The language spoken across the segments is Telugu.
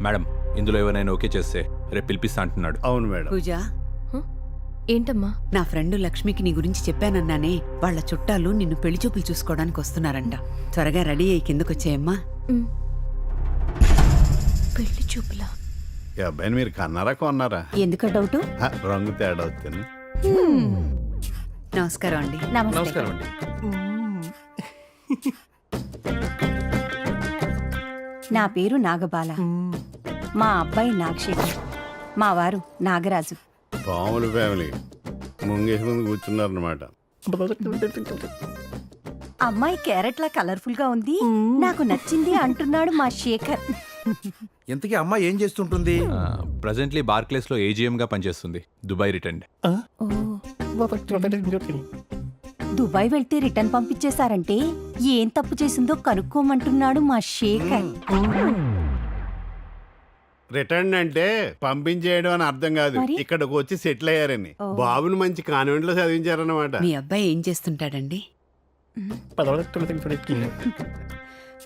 మేడం ఇందులో ఎవరైనా ఓకే చేస్తే రేపు పిలిపిస్తా అంటున్నాడు. అవును మేడం. పూజ, ఏంటమ్మా? నా ఫ్రెండ్ లక్ష్మికి నీ గురించి చెప్పానన్నానే, వాళ్ళ చుట్టాలు నిన్ను పెళ్లి చూపులు చూసుకోవడానికి వస్తున్నారంట. త్వరగా రెడీ అయ్యి కిందకొచ్చేయమ్మా. పెళ్లి చూపులా? ఈ అబ్బాయిని మీరు కన్నారా కొన్నారా? ఎందుక డౌటు? రంగు తేడా వచ్చాను. నమస్కారం అండి. నమస్కారం అండి. నా పేరు నాగబాల. మా అబ్బాయి నాగశేఖర్, మా వారు నాగరాజు. పాముల ఫ్యామిలీ ముంగేసుకుని కూర్చున్నారనమాట. అమ్మాయి క్యారెట్ లా కలర్ఫుల్ గా ఉంది, నాకు నచ్చింది అంటున్నాడు మా శేఖర్. ఇంతకీ అమ్మాయి ఏం చేస్తుంటుంది? ప్రజెంట్లీ బార్క్లేస్ లో ఏజీఎం గా పనిచేస్తుంది. Dubai return. దుబాయ్ వెళ్తే రిటర్న్ పంపించేశారంటే ఏం తప్పు చేసిందో కనుక్కోమంటున్నాడు మా శేఖర్. రిటర్న్ అంటే పంపించేయడం అని అర్థం కాదు, మరి? ఇక్కడికి వచ్చి సెటిల్ అయ్యారని. బాబుని మంచి కాన్వెంట్ లో చదివించారన్నమాట. మీ అబ్బాయి ఏం చేస్తుంటాడండి?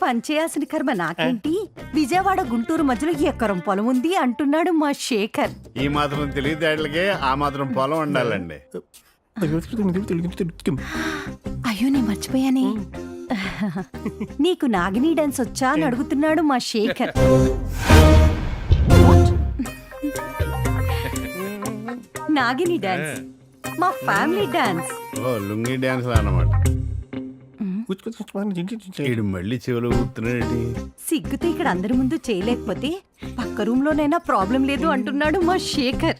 పనిచేయాల్సిన కర్మ నాకేంటి, విజయవాడ గుంటూరు మధ్యలో ఎకరం పొలం ఉంది అంటున్నాడు మా శేఖర్. ఈ మాత్రం తెలియదేళ్లకే ఆ మాత్రం పొలం ఉండాలండి. అయ్యో నేను మర్చిపోయానే, నీకు నాగిని డాన్స్ వచ్చా అని అడుగుతున్నాడు మా శేఖర్. నాగిని డాన్స్ మా ఫ్యామిలీ డాన్స్. ఓ లుంగి డాన్స్ అన్నమాట. ఈడు మళ్ళీ చెవులు ఊపుతున్నాడు. సిగ్గుతో ఇక్కడ అందరి ముందు చేయలేకపోతే పక్క రూమ్ లోనైనా ప్రాబ్లం లేదు అంటున్నాడు మా శేఖర్.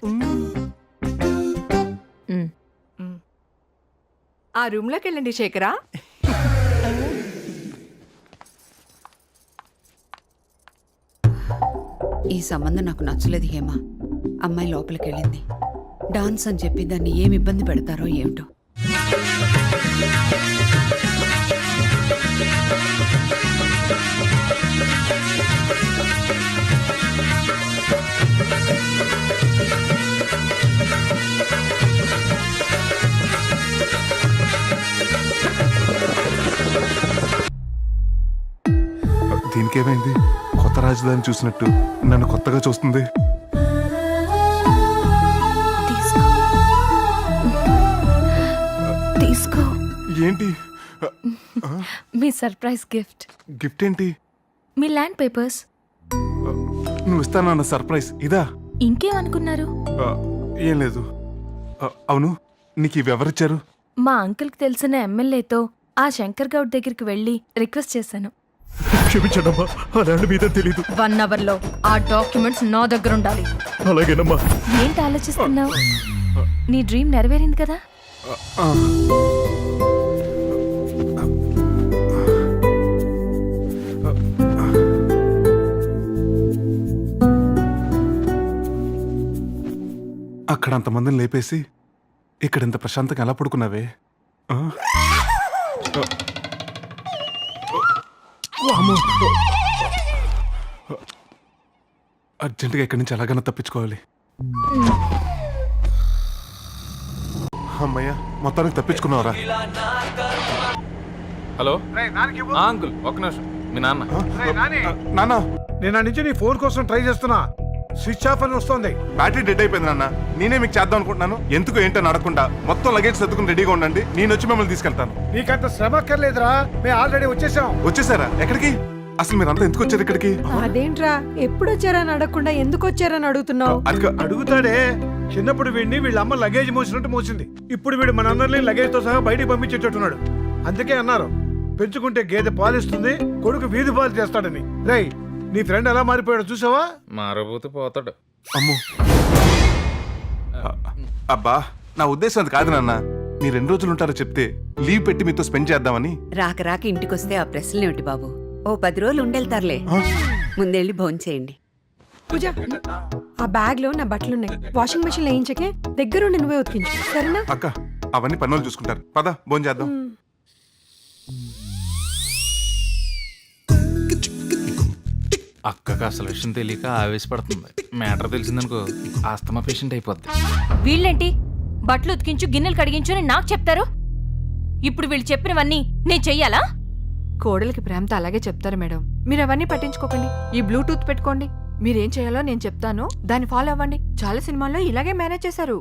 ఆ రూమ్ లోకి వెళ్ళండి శేఖరా. ఈ సంబంధం నాకు నచ్చలేదు హేమ. అమ్మాయి లోపలికి వెళ్ళింది. డాన్స్ అని చెప్పి దాన్ని ఏమి ఇబ్బంది పెడతారో ఏమిటో. దీనికేమైంది? కొత్త రాజధాని చూసినట్టు నన్ను కొత్తగా చూస్తుంది. తీసుకో. ఏంటి మీ సర్ప్రైజ్ గిఫ్ట్. గిఫ్ట్ ఏంటి? మీ ల్యాండ్ పేపర్స్. నువ్వు ఇస్తానన్న సర్ప్రైజ్ ఇదా? ఇంకేమనుకున్నారు? ఏం లేదు. అవును, నీకు ఇవి ఎవరిచ్చారు? మా అంకుల్కి తెలిసిన ఎమ్మెల్యేతో ఆ శంకర్ గౌడ్ దగ్గరికి వెళ్ళి రిక్వెస్ట్ చేశాను. క్షమించడమ్మా, ఆ ల్యాండ్ మీద తెలీదు. 1 hour లో ఆ డాక్యుమెంట్స్ నా దగ్గర ఉండాలి. అలాగేనమ్మా. ఏంటి ఆలోచిస్తున్నావు? నీ డ్రీమ్ నెరవేరింది కదా. అక్కడ అంతమందిని లేపేసి ఇక్కడ ఇంత ప్రశాంతంగా ఎలా పడుకున్నావే? అర్జెంటుగా ఇక్కడి నుంచి ఎలాగైనా తప్పించుకోవాలి. అమ్మయ్యా, మొత్తానికి తప్పించుకున్నావరా? హలో అంకుల్, ఒక్క నిమిషం. మీ నాన్న. నాన్న, నేను ఆ నుంచి నీ ఫోన్ కోసం ట్రై చేస్తున్నా, స్విచ్ ఆఫ్ అని వస్తుంది. బ్యాటరీ డెడ్ అయిపోయింది నాన్న. నేనే మీకు చేద్దాం అనుకుంటున్నాను. ఎందుకు ఏంటో అడగకుండా మొత్తం లగేజ్ సర్దుకుని రెడీగా ఉండండి, నేను వచ్చి మిమ్మల్ని తీసుకెళ్తాను. నీకంత శ్రమ అక్కర్లేదురా, మేము ఆల్రెడీ వచ్చేసాం. వచ్చేసారా? ఎక్కడికి? అసలు మీరంతా ఎందుకు వచ్చారు ఇక్కడికి? అదేంట్రా, ఎప్పుడు వచ్చారని అడగకుండా ఎందుకు వచ్చారని అడుగుతున్నావు? అడుగుతాడే, చిన్నప్పుడు వీడిని వీళ్ళ అమ్మ లగేజ్ మోసినట్టు మోసింది. ఇప్పుడు వీడు మనందరినీ లగేజ్ తో సహా బయటికి పంపించేటట్టున్నాడు. అందుకే అన్నారు, పెంచుకుంటే గేదె పాలిస్తుంది, కొడుకు వీధి పాలు చేస్తాడని. రేయ్, నీ ఫ్రెండ్ ఎలా మారిపోయాడు చూసావా? మారబోతే పోతాడు. అమ్మో. అబ్బా, నా ఉద్దేశం అది కాదు నాన్న. మీరు 2 రోజులు ఉంటారో చెప్తే లీవ్ పెట్టి మీతో స్పెండ్ చేద్దామని. రాక రాక ఇంటికొస్తే ఆ ప్రశ్నలేమిటి బాబు? ఓ 10 రోజులు ఉండెళ్తారులే. ముందెళ్ళి భోంచేయండి. పూజ, ఆ బ్యాగ్ లో నా బట్టలున్నాయి, వాషింగ్ మెషిన్ వేయించకే, దగ్గరుండి నువ్వే ఉతికించు, సరేనా? అక్క, అవన్నీ పనులు చూసుకుంటారు. పద భోజనం చేద్దాం. అక్కకు అసలు విషయం తెలియక ఆవేశపడుతుంది. మ్యాటర్ తెలిసిందనుకో ఆస్తమా పేషెంట్ అయిపోద్ది. వీళ్ళేంటి బట్టలు ఉతికించు, గిన్నెలు కడిగించు అని నాకు చెప్తారు? ఇప్పుడు వీళ్ళు చెప్పినవన్నీ నేను చెయ్యాలా? కోడలికి ప్రేమతో అలాగే చెప్తారు మేడం, మీరు అవన్నీ పట్టించుకోకండి. ఈ బ్లూటూత్ పెట్టుకోండి, మీరేం చేయాలో నేను చెప్తాను, దాన్ని ఫాలో అవ్వండి. చాలా సినిమాల్లో ఇలాగే మేనేజ్ చేశారు.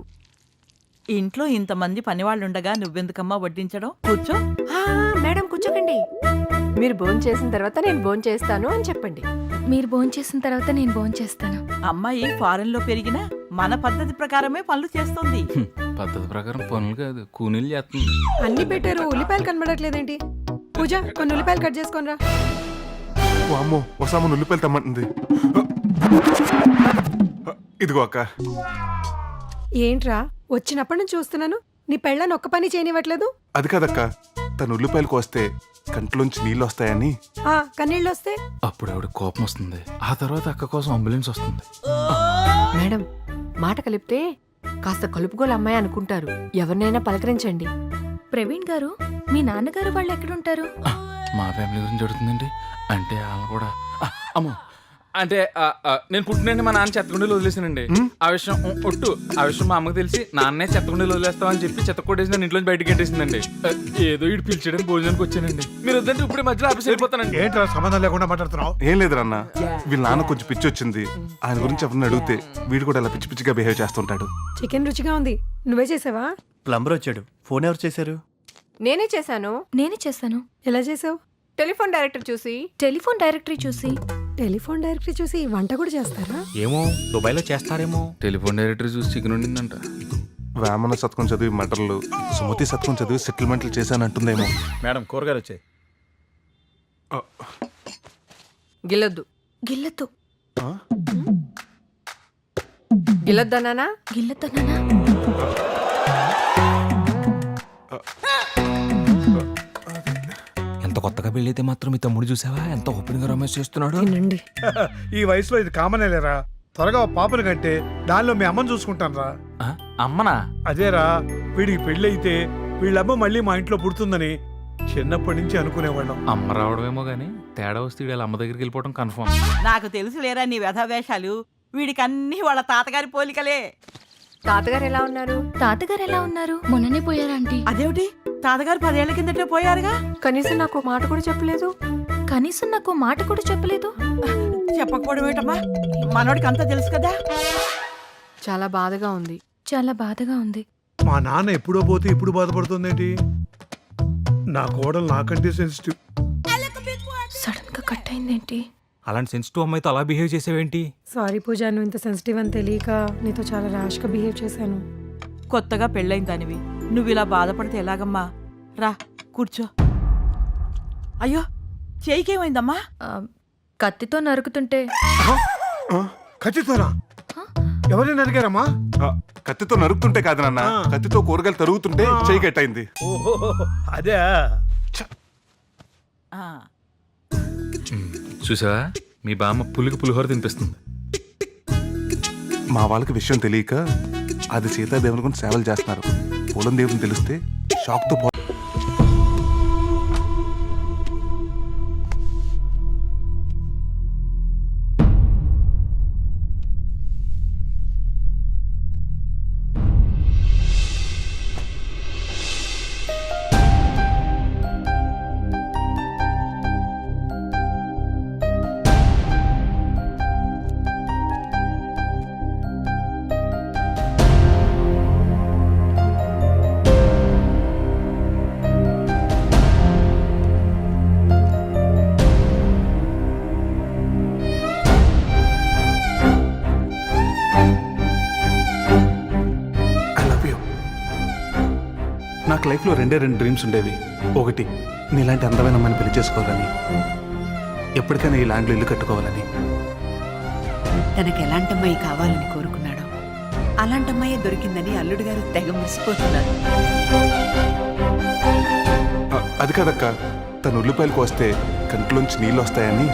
ఇంట్లో ఇంతమంది పనివాళ్ళుండగా నువ్వెందుకమ్మా వడ్డించడం? కూర్చో. మేడం కూర్చోకండి. మీరు భోజనం చేసిన తర్వాత నేను భోజనం చేస్తాను అని చెప్పండి. మీరు భోంచేసిన తర్వాత నేను భోంచేస్తాను. అమ్మాయి ఫారెన్ లో పెరిగినా మన పద్ధతి ప్రకారమే పనులు చేస్తుంది. పద్ధతి ప్రకారం పనులు కాదు కూనీలు చేస్తుంది. అన్ని పెట్టారు, ఉల్లిపాయలు కనబడట్లేదేంటి? పూజ కొన్ని ఉల్లిపాయలు కట్ చేసుకోనరా. ఓ అమ్మో వసాము ఉల్లిపాయలు తెమ్మంటుంది. ఇదిగో అక్క. ఏంట్రా వచ్చినప్పటి నుంచి చూస్తున్నాను, నీ పెళ్ళని ఒక్క పని చేయనివ్వట్లేదు. అది కాదక్క, తను ఉల్లిపాయలు కోస్తే కంట్లోంచి నీళ్ళు వస్తాయని. కన్నీళ్ళు వస్తే అప్పుడు ఆవిడ కోపం వస్తుంది. ఆ తర్వాత అక్క కోసం అంబులెన్స్ వస్తుంది. మేడం మాట కలిపితే కాస్త కలుపుగోలు అమ్మాయి అనుకుంటారు. ఎవరినైనా పలకరించండి. ప్రవీణ్ గారు, మీ నాన్నగారు వాళ్ళు ఎక్కడుంటారు? మా ఫ్యామిలీ గురించి అడుగుతుందండి. అంటే వాళ్ళు కూడా అమ్మో అంటే నేను పుట్టినండి మా నాన్న చెత్తకుండీలు వదిలేసానండి. ఆ విషయం ఒట్టు. ఆ విషయం మా అమ్మకి తెలిసి నాన్నే చెత్తకుండీలు వదిలేస్తామని చెప్పి చెత్త కొట్టేసి నన్ను ఇంట్లో బయటకి గెట్టేసిందండి. ఏదో ఇటు పిలిచడానికి భోజనానికి వచ్చానండి. మీరు వద్దంటే ఇప్పుడు మధ్యలో ఆఫీస్ వెళ్ళిపోతానండి. ఏంట్రా సంబంధం లేకుండా మాట్లాడుతున్నావు? ఏం లేదురా అన్న, వీళ్ళ నాన్న కొంచెం పిచ్చి వచ్చింది. ఆయన గురించి ఎవరిని అడిగితే వీడు కూడా అలా పిచ్చి పిచ్చిగా బిహేవ్ చేస్తుంటాడు. చికెన్ రుచిగా ఉంది. నువ్వే చేసావా? ప్లంబర్ వచ్చాడు. ఫోన్ ఎవరు చేశారు? నేనే చేశాను. నేనే చేస్తాను. ఎలా చేసావు? టెలిఫోన్ డైరెక్టర్ చూసి. టెలిఫోన్ డైరెక్టరీ చూసి. టెలిఫోన్ డైరెక్టరీ చూసి వంట కూడా చేస్తారా? ఏమో దుబాయ్లో చేస్తారేమో. టెలిఫోన్ డైరెక్టర్ చూసి చికెన్ ఉండిందంట. వేమన శతకం చదివి మటర్లు, సుమతి శతకం చదివి సెటిల్మెంట్లు చేశానంటుందేమో. మేడం కూరగాయలు వచ్చాయి. గిల్లొద్దు. గిల్లతో గిల్లొద్దన్నానా? గిల్లతోనా? ఎంత కొత్తగా పెళ్ళైతే మాత్రం మీ తమ్ముడు చూసావా ఎంత ఓపెన్ గా రమేష్ చేస్తున్నాడు. తినండి. ఈ వయసులో ఇది కామనే లేరా. త్వరగా పాపని కంటే దానిలో మీ అమ్మని చూసుకుంటాను రా. అమ్మనా? అదేరా, వీడికి పెళ్ళైతే వీళ్ళమ్మ మళ్ళీ మా ఇంట్లో పుడుతుందని చిన్నప్పటి నుంచి అనుకునేవాళ్ళం. అమ్మ రావడమేమో గానీ తేడా వస్తే వీళ్ళ అమ్మ దగ్గరికి వెళ్ళిపోవడం కన్ఫర్మ్. నాకు తెలుసు లేరా నీ వ్యధవేషాలు. వీడికి అన్ని వాళ్ళ తాతగారి పోలికలే. తాతగారు ఎలా ఉన్నారు? తాతగారు ఎలా ఉన్నారు? మొన్ననే పోయారంటీ. అదేమిటి, తాతగారు 10 ఏళ్ల కిందటే పోయారుగా. కనీసం నాకు మాట కూడా చెప్పలేదు. కనీసం నాకు మాట కూడా చెప్పలేదు. చెప్పకపోవడం ఏంటమ్మా, మనోడికి అంతా తెలుసు కదా. చాలా బాధగా ఉంది. చాలా బాధగా ఉంది. మా నాన్న ఎప్పుడో పోతే ఇప్పుడు బాధపడుతుందేంటి? నా కోడలు నాకంటే సెన్సిటివ్. సడన్ గా కట్ అయిందేంటి? అలాంటి సెన్సిటివ్ అమ్మాయితో అలా బిహేవ్ చేసేవేంటి? సారీ పూజ, నువ్వు ఇంత సెన్సిటివ్ అని తెలియక నీతో చాలా ర్యాష్ గా బిహేవ్ చేశాను. కొత్తగా పెళ్ళైన దానివి నువ్వు ఇలా బాధపడితే ఎలాగమ్మా? రా కూర్చో. అయ్యో చేయికేమైందమ్మా? కత్తితో నరుకుతుంటే. ఖచ్చితంగా ఎవరైనా అడిగారమ్మా? కత్తితో నరుకుతుంటే కాదు నాన్న, కత్తితో కూరగాయలు తరుగుతుంటే చెయ్యి కట్టయింది. ఓహో అదే. చూసావా, మీ బామ్మ పులికి పులిహోర తినిపిస్తుంది. మా వాళ్ళకి విషయం తెలియక అది సీతాదేవుని గురించి సేవలు చేస్తున్నారు. పూలం దేవుని తెలిస్తే షాక్తో నాకు లైఫ్లో 2 డ్రీమ్స్ ఉండేవి. ఒకటి, నీలాంటి అందమైన అమ్మాయిని పెళ్లి చేసుకోవాలని, ఎప్పటికైనా ఈ ల్యాండ్లో ఇల్లు కట్టుకోవాలని. తనకు ఎలాంటి అమ్మాయి కావాలని కోరుకున్నాడో అలాంటి అమ్మాయి దొరికిందని అల్లుడు గారు తెగ మురిసిపోతున్నారు. అది కాదక్క, తను ఉల్లిపాయలు కోస్తే కంట్లోంచి నీళ్ళు వస్తాయని.